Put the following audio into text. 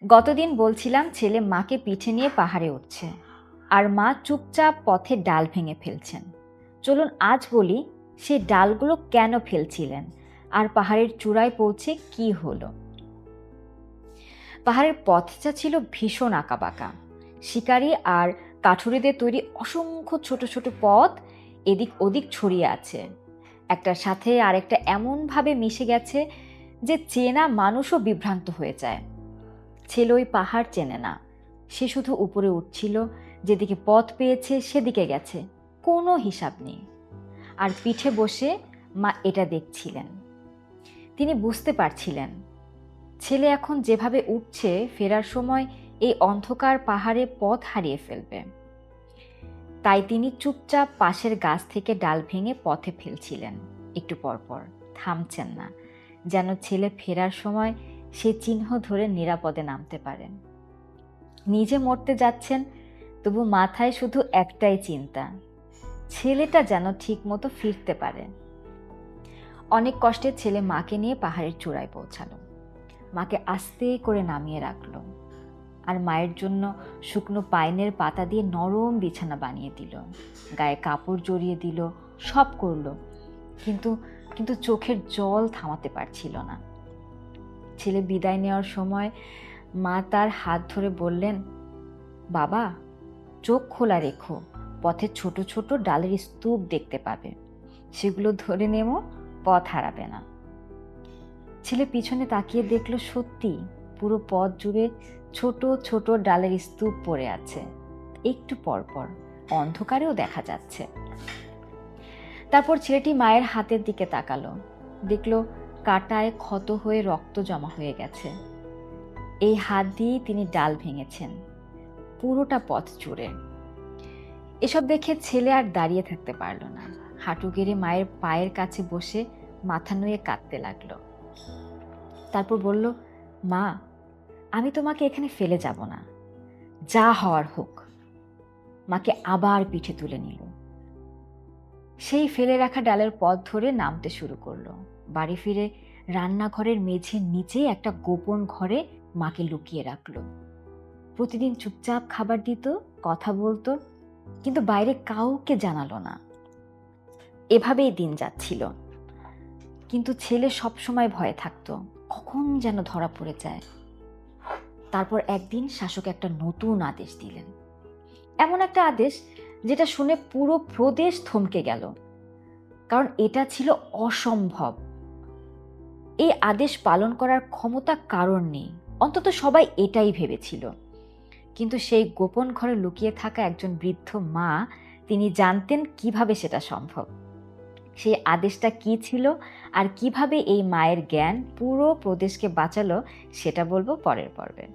গতদিন বলছিলাম ছেলে মাকে পিঠে নিয়ে পাহাড়ে উঠছে আর মা চুপচাপ পথে ডাল ভেঙে ফেলছেন। চলুন আজ বলি সেই ডালগুলো কেন ফেলছিলেন আর পাহাড়ের চূড়ায় পৌঁছে কি হলো। পাহাড়ের পথটা ছিল ভীষণ আঁকাবাঁকা। শিকারি আর কাঠুরেদের তৈরি অসংখ্য ছোট ছোট পথ এদিক ওদিক ছড়িয়ে আছে, একটার সাথে আরেকটা এমনভাবে মিশে গেছে যে চেনা মানুষও বিভ্রান্ত হয়ে যায়। ছেলে ওই পাহাড় চেনে না, সে শুধু উপরে উঠছিল, যেদিকে পথ পেয়েছে সেদিকে গেছে, কোনো হিসাব নেই। আর পিঠে বসে মা এটা দেখছিলেন। তিনি বুঝতে পারছিলেন ছেলে এখন যেভাবে উঠছে ফেরার সময় এই অন্ধকার পাহাড়ে পথ হারিয়ে ফেলবে। তাই তিনি চুপচাপ পাশের গাছ থেকে ডাল ভেঙে পথে ফেলছিলেন, একটু পরপর থামছেন না, যেন ছেলে ফেরার সময় সে চিহ্ন ধরে নিরাপদে নামতে পারেন। নিজে মরতে যাচ্ছেন, তবু মাথায় শুধু একটাই চিন্তা, ছেলেটা যেন ঠিক মতো ফিরতে পারে। অনেক কষ্টে ছেলে মাকে নিয়ে পাহাড়ের চূড়ায় পৌঁছালো। মাকে আস্তে করে নামিয়ে রাখলো আর মায়ের জন্য শুকনো পাইনের পাতা দিয়ে নরম বিছানা বানিয়ে দিল, গায়ে কাপড় জড়িয়ে দিল, সব করলো, কিন্তু কিন্তু চোখের জল থামাতে পারছিল না। ছেলে বিদায় নেওয়ার সময় মা তার হাত ধরে বললেন, বাবা, চোখ খোলা রেখো, পথে ছোট ছোট ডালের স্তূপ দেখতে পাবে, সেগুলো ধরে নেমো, পথ হারাবে না। ছেলে পিছনে তাকিয়ে দেখলো সত্যি পুরো পথ জুড়ে ছোট ছোট ডালের স্তূপ পড়ে আছে, একটু পরপর অন্ধকারেও দেখা যাচ্ছে। তারপর ছেলেটি মায়ের হাতের দিকে তাকালো, দেখলো কাঁটায় ক্ষত হয়ে রক্ত জমা হয়ে গেছে। এই হাত দিয়েই তিনি ডাল ভেঙেছেন পুরোটা পথ জুড়ে। এসব দেখে ছেলে আর দাঁড়িয়ে থাকতে পারল না, হাঁটু গেড়ে মায়ের পায়ের কাছে বসে মাথা নুয়ে কাঁদতে লাগলো। তারপর বলল, মা, আমি তোমাকে এখানে ফেলে যাব না, যা হওয়ার হোক। মাকে আবার পিঠে তুলে নিল। সেই ফেলে রাখা ডালের পথ ধরে নামতে শুরু করলো। বাড়ি ফিরে রান্নাঘরের মেঝের নিচে একটা গোপন ঘরে মাকে লুকিয়ে রাখলো। প্রতিদিন চুপচাপ খাবার দিত, কথা বলতো, কিন্তু বাইরে কাউকে জানালো না। এভাবেই দিন যাচ্ছিল, কিন্তু ছেলে সবসময় ভয়ে থাকতো কখন যেন ধরা পড়ে যায়। তারপর একদিন শাসক একটা নতুন আদেশ দিলেন, এমন একটা আদেশ যেটা শুনে পুরো প্রদেশ থমকে গেল, কারণ এটা ছিল অসম্ভব। এই আদেশ পালন করার ক্ষমতা কারণ নেই, অন্তত সবাই এটাই ভেবেছিল। কিন্তু সেই গোপন ঘরে লুকিয়ে থাকা একজন বৃদ্ধ মা, তিনি জানতেন কিভাবে সেটা সম্ভব। সেই আদেশটা কি ছিল আর কিভাবে এই মায়ের জ্ঞান পুরো প্রদেশকে বাঁচালো, সেটা বলবো পরের পর্বে।